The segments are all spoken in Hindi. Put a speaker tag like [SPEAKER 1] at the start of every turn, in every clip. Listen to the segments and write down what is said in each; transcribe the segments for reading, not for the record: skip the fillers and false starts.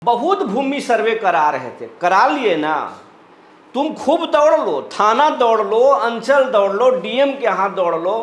[SPEAKER 1] बहुत भूमि सर्वे करा रहे थे, करा लिए ना। तुम खूब दौड़ लो, थाना दौड़ लो, अंचल दौड़ लो, डीएम के यहाँ दौड़ लो,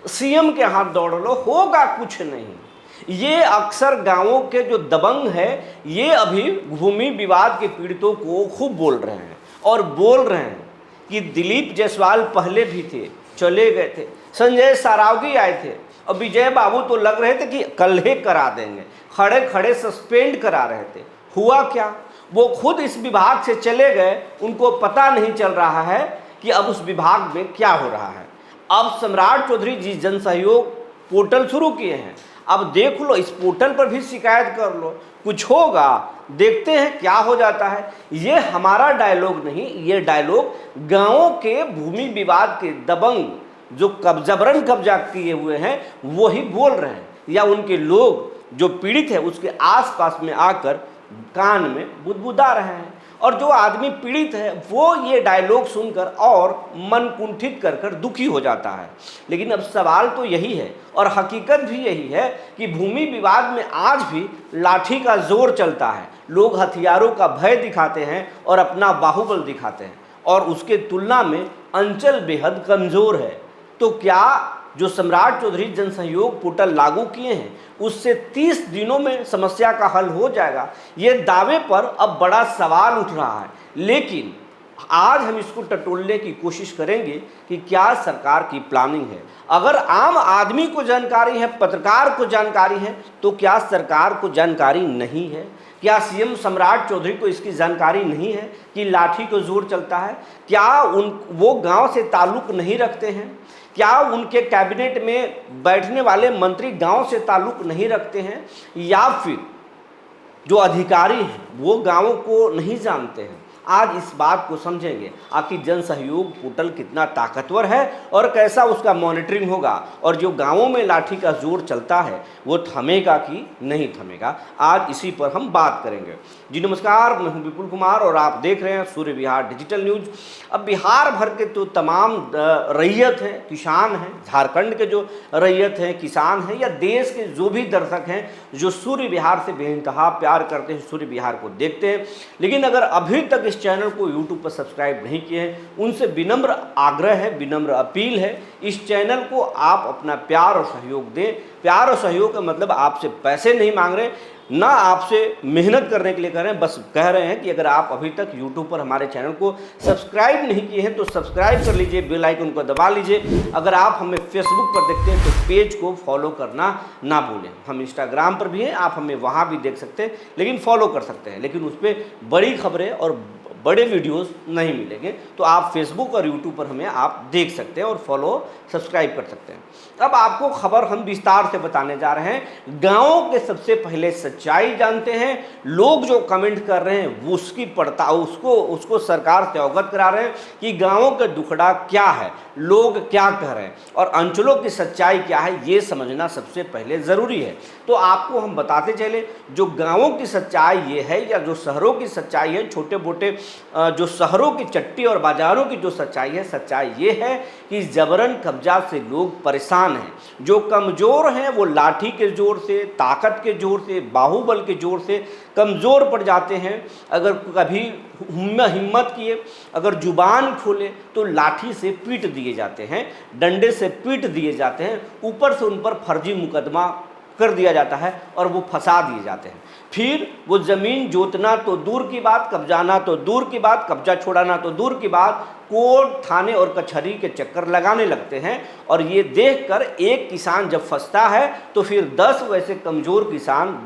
[SPEAKER 1] सीएम के यहाँ दौड़ लो, होगा कुछ नहीं। ये अक्सर गांवों के जो दबंग है ये अभी भूमि विवाद के पीड़ितों को खूब बोल रहे हैं और बोल रहे हैं कि दिलीप जायसवाल पहले भी थे, चले गए थे, संजय सरावगी आए थे और विजय बाबू तो लग रहे थे कि कल ही करा देंगे, खड़े खड़े सस्पेंड करा रहे थे। हुआ क्या? वो खुद इस विभाग से चले गए, उनको पता नहीं चल रहा है कि अब उस विभाग में क्या हो रहा है। अब सम्राट चौधरी जी जन सहयोग पोर्टल शुरू किए हैं, अब देख लो, इस पोर्टल पर भी शिकायत कर लो, कुछ होगा, देखते हैं क्या हो जाता है। ये हमारा डायलॉग नहीं, ये डायलॉग गांवों के भूमि विवाद के दबंग जो जबरन कब्जा किए हुए हैं वही बोल रहे हैं, या उनके लोग जो पीड़ित है उसके आसपास में आकर कान में बुदबुदा रहे हैं। और जो आदमी पीड़ित है वो ये डायलॉग सुनकर और मन कुंठित कर कर दुखी हो जाता है। लेकिन अब सवाल तो यही है और हकीकत भी यही है कि भूमि विवाद में आज भी लाठी का जोर चलता है। लोग हथियारों का भय दिखाते हैं और अपना बाहुबल दिखाते हैं, और उसके तुलना में अंचल बेहद कमज़ोर है। तो क्या जो सम्राट चौधरी जन सहयोग पोर्टल लागू किए हैं उससे 30 दिनों में समस्या का हल हो जाएगा? ये दावे पर अब बड़ा सवाल उठ रहा है। लेकिन आज हम इसको टटोलने की कोशिश करेंगे कि क्या सरकार की प्लानिंग है। अगर आम आदमी को जानकारी है, पत्रकार को जानकारी है, तो क्या सरकार को जानकारी नहीं है? क्या सीएम सम्राट चौधरी को इसकी जानकारी नहीं है कि लाठी को जोर चलता है? क्या वो गांव से ताल्लुक़ नहीं रखते हैं? क्या उनके कैबिनेट में बैठने वाले मंत्री गांव से ताल्लुक़ नहीं रखते हैं? या फिर जो अधिकारी हैं वो गांवों को नहीं जानते हैं? आज इस बात को समझेंगे, आखिर जन सहयोग पोर्टल कितना ताकतवर है और कैसा उसका मॉनिटरिंग होगा, और जो गांवों में लाठी का जोर चलता है वो थमेगा कि नहीं थमेगा। आज इसी पर हम बात करेंगे। जी नमस्कार, मैं हूं विपुल कुमार और आप देख रहे हैं सूर्य विहार डिजिटल न्यूज। अब बिहार भर के तो तमाम रैयत हैं, किसान हैं, झारखंड के जो रैयत हैं, किसान हैं, या देश के जो भी दर्शक हैं जो सूर्य विहार से बेइंतहा प्यार करते हैं, सूर्य विहार को देखते हैं, लेकिन अगर अभी तक इस चैनल को YouTube पर सब्सक्राइब नहीं किए हैं, उनसे विनम्र आग्रह है, विनम्र अपील है, इस चैनल को आप अपना प्यार और सहयोग दें। प्यार और सहयोग का मतलब आपसे पैसे नहीं मांग रहे, ना आपसे मेहनत करने के लिए कह रहे हैं, बस कह रहे हैं कि अगर आप अभी तक YouTube पर हमारे चैनल को सब्सक्राइब नहीं किए हैं तो सब्सक्राइब कर लीजिए, बेल आइकन को दबा लीजिए। अगर आप हमें फेसबुक पर देखते हैं तो पेज को फॉलो करना ना भूलें। हम इंस्टाग्राम पर भी हैं, आप हमें वहाँ भी देख सकते हैं, लेकिन फॉलो कर सकते हैं, लेकिन उस पर बड़ी खबरें और बड़े वीडियोस नहीं मिलेंगे। तो आप फेसबुक और यूट्यूब पर हमें आप देख सकते हैं और फॉलो सब्सक्राइब कर सकते हैं। अब आपको खबर हम विस्तार से बताने जा रहे हैं। गांवों के सबसे पहले सच्चाई जानते हैं। लोग जो कमेंट कर रहे हैं वो उसको सरकार से अवगत करा रहे हैं कि गांवों का दुखड़ा क्या है, लोग क्या कह रहे हैं और अंचलों की सच्चाई क्या है, ये समझना सबसे पहले ज़रूरी है। तो आपको हम बताते चले, जो गाँवों की सच्चाई ये है या जो शहरों की सच्चाई है, छोटे मोटे जो शहरों की चट्टी और बाज़ारों की जो सच्चाई है, सच्चाई ये है कि जबरन कब्जा से लोग परेशान हैं। जो कमज़ोर हैं वो लाठी के ज़ोर से, ताकत के ज़ोर से, बाहुबल के ज़ोर से कमज़ोर पड़ जाते हैं। अगर कभी हिम्मत किए, अगर जुबान खोले तो लाठी से पीट दिए जाते हैं, डंडे से पीट दिए जाते हैं, ऊपर से उन पर फर्जी मुकदमा कर दिया जाता है और वो फंसा दिए जाते हैं। फिर वो ज़मीन जोतना तो दूर की बात, कब्जाना तो दूर की बात, कब्जा छोड़ाना तो दूर की बात, कोर्ट, थाने और कचहरी के चक्कर लगाने लगते हैं। और ये देखकर एक किसान जब फंसता है तो फिर 10 वैसे कमज़ोर किसान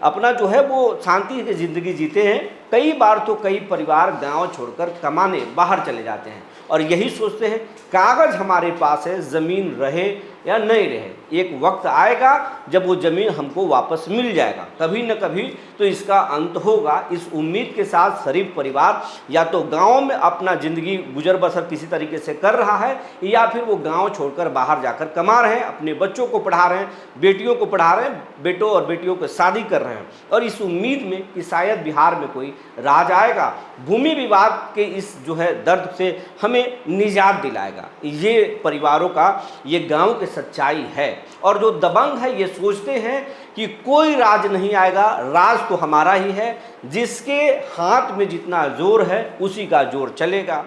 [SPEAKER 1] अपना जो है वो शांति की ज़िंदगी जीते हैं। कई बार तो कई परिवार गांव छोड़कर कमाने बाहर चले जाते हैं और यही सोचते हैं कागज़ हमारे पास है, ज़मीन रहे या नहीं रहे, एक वक्त आएगा जब वो ज़मीन हमको वापस मिल जाएगा, कभी न कभी तो इसका अंत होगा। इस उम्मीद के साथ शरीफ परिवार या तो गांव में अपना ज़िंदगी गुजर बसर किसी तरीके से कर रहा है, या फिर वो गांव छोड़कर बाहर जाकर कमा रहे हैं, अपने बच्चों को पढ़ा रहे हैं, बेटियों को पढ़ा रहे हैं, बेटों और बेटियों को शादी कर रहे हैं, और इस उम्मीद में कि शायद बिहार में कोई राज आएगा, भूमि विवाद के इस जो है दर्द से हमें निजात दिलाएगा। ये परिवारों का, ये गांव की सच्चाई है। और जो दबंग है ये सोचते हैं कि कोई राज नहीं आएगा, राज तो हमारा ही है, जिसके हाथ में जितना जोर है उसी का जोर चलेगा।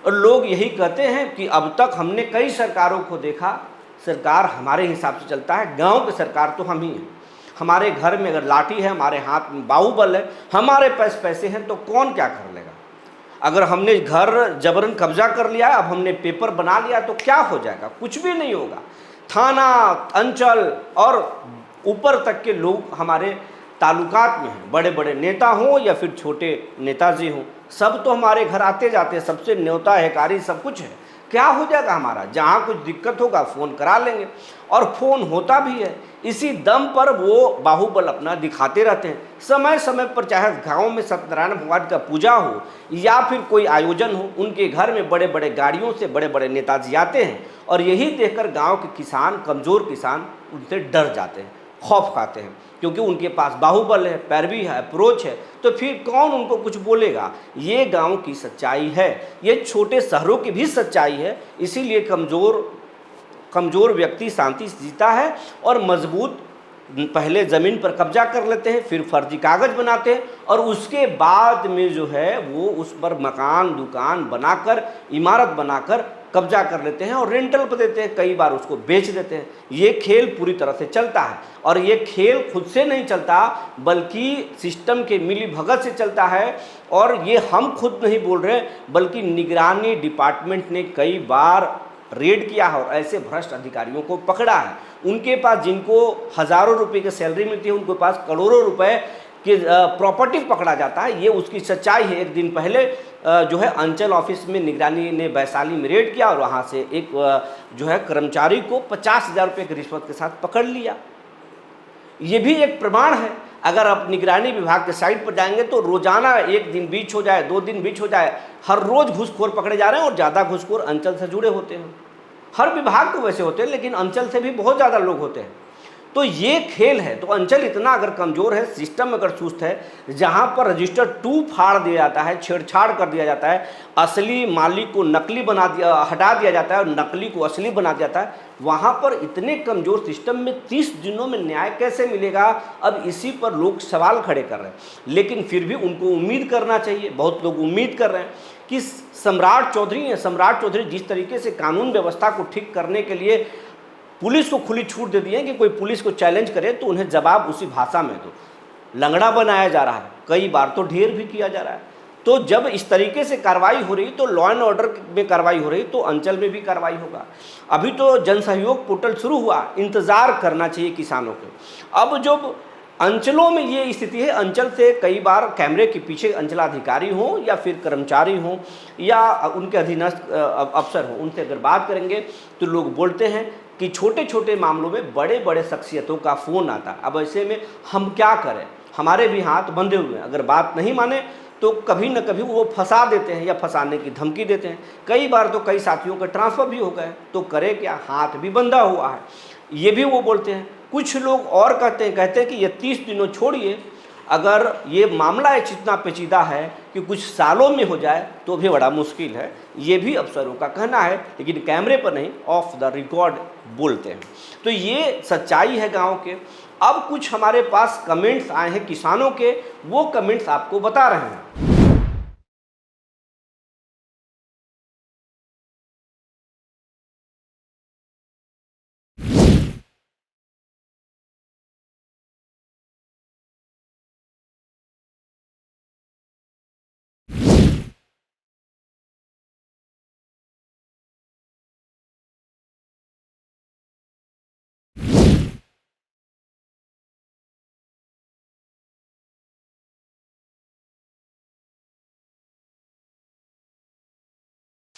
[SPEAKER 1] और लोग यही कहते हैं कि अब तक हमने कई सरकारों को देखा, सरकार हमारे हिसाब से चलता है, गांव की सरकार तो हम ही हैं। हमारे घर में अगर लाठी है, हमारे हाथ में बाहुबल है, हमारे पास पैसे हैं, तो कौन क्या कर लेगा। अगर हमने घर जबरन कब्जा कर लिया, अब हमने पेपर बना लिया, तो क्या हो जाएगा, कुछ भी नहीं होगा। थाना, अंचल और ऊपर तक के लोग हमारे ताल्लुकात में हैं, बड़े बड़े नेता हों या फिर छोटे नेताजी हों, सब तो हमारे घर आते जाते हैं, सबसे न्योता हैकारी सब कुछ है। क्या हो जाएगा हमारा, जहाँ कुछ दिक्कत होगा फ़ोन करा लेंगे, और फ़ोन होता भी है। इसी दम पर वो बाहुबल अपना दिखाते रहते हैं। समय समय पर चाहे गांव में सत्यनारायण भगवान का पूजा हो या फिर कोई आयोजन हो, उनके घर में बड़े बड़े गाड़ियों से बड़े बड़े नेताजी आते हैं, और यही देखकर गांव के किसान, कमज़ोर किसान उनसे डर जाते हैं, खौफ खाते हैं, क्योंकि उनके पास बाहुबल है, पैरवी है, अप्रोच है, तो फिर कौन उनको कुछ बोलेगा। ये गांव की सच्चाई है, ये छोटे शहरों की भी सच्चाई है। इसीलिए कमज़ोर व्यक्ति शांति से जीता है, और मजबूत पहले ज़मीन पर कब्जा कर लेते हैं, फिर फर्जी कागज़ बनाते हैं, और उसके बाद में जो है वो उस पर मकान, दुकान बनाकर, इमारत बनाकर कब्जा कर लेते हैं और रेंटल पर देते हैं, कई बार उसको बेच देते हैं। ये खेल पूरी तरह से चलता है, और ये खेल खुद से नहीं चलता, बल्कि सिस्टम के मिली भगत से चलता है। और ये हम खुद नहीं बोल रहे, बल्कि निगरानी डिपार्टमेंट ने कई बार रेड किया है और ऐसे भ्रष्ट अधिकारियों को पकड़ा है। उनके पास, जिनको हज़ारों रुपए की सैलरी मिलती है, उनके पास करोड़ों रुपए के प्रॉपर्टी पकड़ा जाता है। ये उसकी सच्चाई है। एक दिन पहले जो है अंचल ऑफिस में निगरानी ने वैशाली में रेड किया, और वहाँ से एक जो है कर्मचारी को 50,000 रुपये की रिश्वत के साथ पकड़ लिया। ये भी एक प्रमाण है। अगर आप निगरानी विभाग के साइट पर जाएंगे तो रोजाना, एक दिन बीच हो जाए, 2 दिन बीच हो जाए, हर रोज घूसखोर पकड़े जा रहे हैं, और ज़्यादा घूसखोर अंचल से जुड़े होते हैं। हर विभाग तो वैसे होते हैं, लेकिन अंचल से भी बहुत ज़्यादा लोग होते हैं। तो ये खेल है। तो अंचल इतना अगर कमज़ोर है, सिस्टम अगर सुस्त है, जहाँ पर रजिस्टर 2 फाड़ दिया जाता है, छेड़छाड़ कर दिया जाता है, असली मालिक को नकली हटा दिया जाता है और नकली को असली बना दिया जाता है, वहाँ पर इतने कमज़ोर सिस्टम में 30 दिनों में न्याय कैसे मिलेगा। अब इसी पर लोग सवाल खड़े कर रहे हैं, लेकिन फिर भी उनको उम्मीद करना चाहिए। बहुत लोग उम्मीद कर रहे हैं कि सम्राट चौधरी जिस तरीके से कानून व्यवस्था को ठीक करने के लिए पुलिस को खुली छूट दे दी है कि कोई पुलिस को चैलेंज करे तो उन्हें जवाब उसी भाषा में दो, लंगड़ा बनाया जा रहा है, कई बार तो ढेर भी किया जा रहा है। तो जब इस तरीके से कार्रवाई हो रही, तो लॉ एंड ऑर्डर में कार्रवाई हो रही, तो अंचल में भी कार्रवाई होगा। अभी तो जन सहयोग पोर्टल शुरू हुआ, इंतज़ार करना चाहिए किसानों को। अब जब अंचलों में ये स्थिति है, अंचल से कई बार कैमरे के पीछे अंचलाधिकारी हों या फिर कर्मचारी हों या उनके अधीनस्थ अफसर हों, उनसे अगर बात करेंगे तो लोग बोलते हैं कि छोटे छोटे मामलों में बड़े बड़े शख्सियतों का फ़ोन आता है। अब ऐसे में हम क्या करें, हमारे भी हाथ बंधे हुए हैं। अगर बात नहीं माने तो कभी न कभी वो फंसा देते हैं या फंसाने की धमकी देते हैं। कई बार तो कई साथियों का ट्रांसफ़र भी हो गए, तो करे क्या, हाथ भी बंधा हुआ है, ये भी वो बोलते हैं। कुछ लोग और कहते हैं कि ये 30 दिनों छोड़िए, अगर ये मामला इतना पेचीदा है कि कुछ सालों में हो जाए तो भी बड़ा मुश्किल है। ये भी अफसरों का कहना है, लेकिन कैमरे पर नहीं, ऑफ द रिकॉर्ड बोलते हैं। तो ये सच्चाई है गांव के। अब कुछ हमारे पास कमेंट्स आए हैं किसानों के, वो कमेंट्स आपको बता रहे हैं।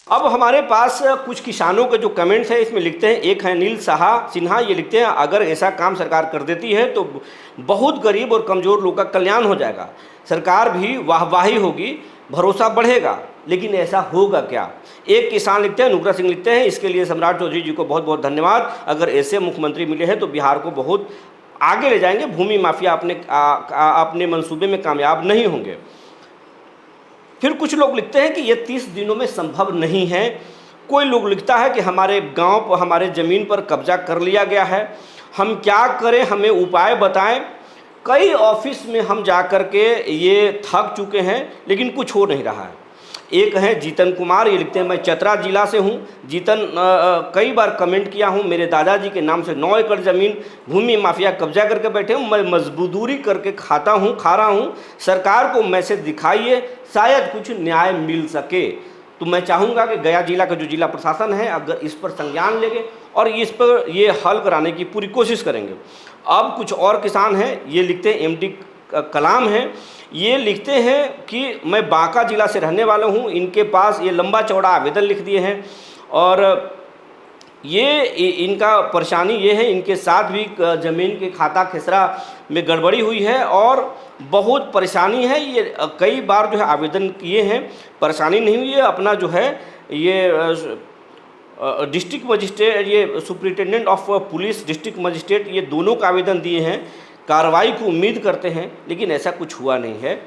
[SPEAKER 1] अब हमारे पास कुछ किसानों के जो कमेंट्स हैं, इसमें लिखते हैं, एक है नील सिन्हा, ये लिखते हैं, अगर ऐसा काम सरकार कर देती है तो बहुत गरीब और कमज़ोर लोग का कल्याण हो जाएगा, सरकार भी वाहवाही होगी, भरोसा बढ़ेगा, लेकिन ऐसा होगा क्या। एक किसान लिखते हैं, नुकरा सिंह लिखते हैं, इसके लिए सम्राट चौधरी जी को बहुत बहुत धन्यवाद। अगर ऐसे मुख्यमंत्री मिले हैं तो बिहार को बहुत आगे ले जाएंगे, भूमि माफिया अपने मंसूबे में कामयाब नहीं होंगे। फिर कुछ लोग लिखते हैं कि ये 30 दिनों में संभव नहीं है। कोई लोग लिखता है कि हमारे गांव पर, हमारे ज़मीन पर कब्जा कर लिया गया है, हम क्या करें, हमें उपाय बताएं। कई ऑफिस में हम जा कर के ये थक चुके हैं, लेकिन कुछ हो नहीं रहा है। एक हैं जीतन कुमार, ये लिखते हैं मैं चतरा जिला से हूँ। जीतन कई बार कमेंट किया हूँ, मेरे दादाजी के नाम से 9 एकड़ ज़मीन भूमि माफिया कब्जा करके बैठे हूँ, मैं मजदूरी करके खा रहा हूँ। सरकार को मैसेज दिखाइए, शायद कुछ न्याय मिल सके। तो मैं चाहूँगा कि गया जिला का जो जिला प्रशासन है अगर इस पर संज्ञान लेंगे और इस पर ये हल कराने की पूरी कोशिश करेंगे। अब कुछ और किसान हैं, ये लिखते हैं एमडी कलाम हैं, ये लिखते हैं कि मैं बांका जिला से रहने वाला हूँ। इनके पास ये लंबा चौड़ा आवेदन लिख दिए हैं और ये इनका परेशानी ये है, इनके साथ भी ज़मीन के खाता खेसरा में गड़बड़ी हुई है और बहुत परेशानी है। ये कई बार जो है आवेदन किए हैं, परेशानी नहीं हुई है। अपना जो है ये डिस्ट्रिक्ट मजिस्ट्रेट, ये superintendent of police, district magistrate, ये दोनों का आवेदन दिए हैं। कार्रवाई की उम्मीद करते हैं, लेकिन ऐसा कुछ हुआ नहीं है।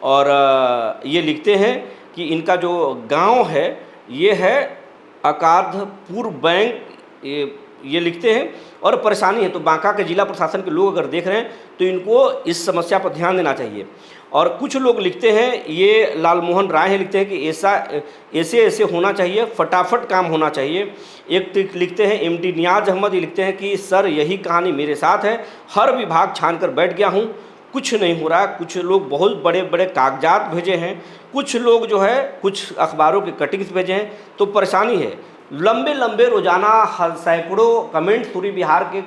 [SPEAKER 1] और ये लिखते हैं कि इनका जो गांव है ये है अकार्धपुर बैंक, ये लिखते हैं और परेशानी है। तो बांका के जिला प्रशासन के लोग अगर देख रहे हैं तो इनको इस समस्या पर ध्यान देना चाहिए। और कुछ लोग लिखते हैं, ये लालमोहन राय है, लिखते हैं कि ऐसे होना चाहिए, फटाफट काम होना चाहिए। एक लिखते हैं एमडी नियाज अहमद, ये लिखते हैं कि सर यही कहानी मेरे साथ है, हर विभाग छान कर बैठ गया हूँ, कुछ नहीं हो रहा। कुछ लोग बहुत बड़े बड़े कागजात भेजे हैं, कुछ लोग जो है कुछ अखबारों के कटिंग्स भेजे हैं, तो परेशानी है। लंबे लंबे रोजाना सैकड़ों कमेंट पूरी बिहार के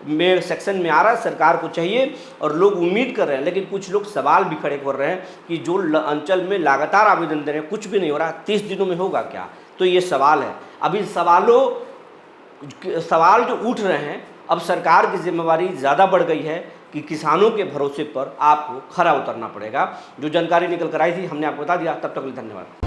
[SPEAKER 1] में सेक्शन में आ रहा है। सरकार को चाहिए और लोग उम्मीद कर रहे हैं, लेकिन कुछ लोग सवाल भी खड़े कर रहे हैं कि जो अंचल में लगातार आवेदन दे रहे हैं कुछ भी नहीं हो रहा, 30 दिनों में होगा क्या? तो ये सवाल है। अभी सवाल जो उठ रहे हैं, अब सरकार की जिम्मेवारी ज़्यादा बढ़ गई है कि किसानों के भरोसे पर आपको खरा उतरना पड़ेगा। जो जानकारी निकल कर आई थी हमने आपको बता दिया। तब तक के लिए धन्यवाद।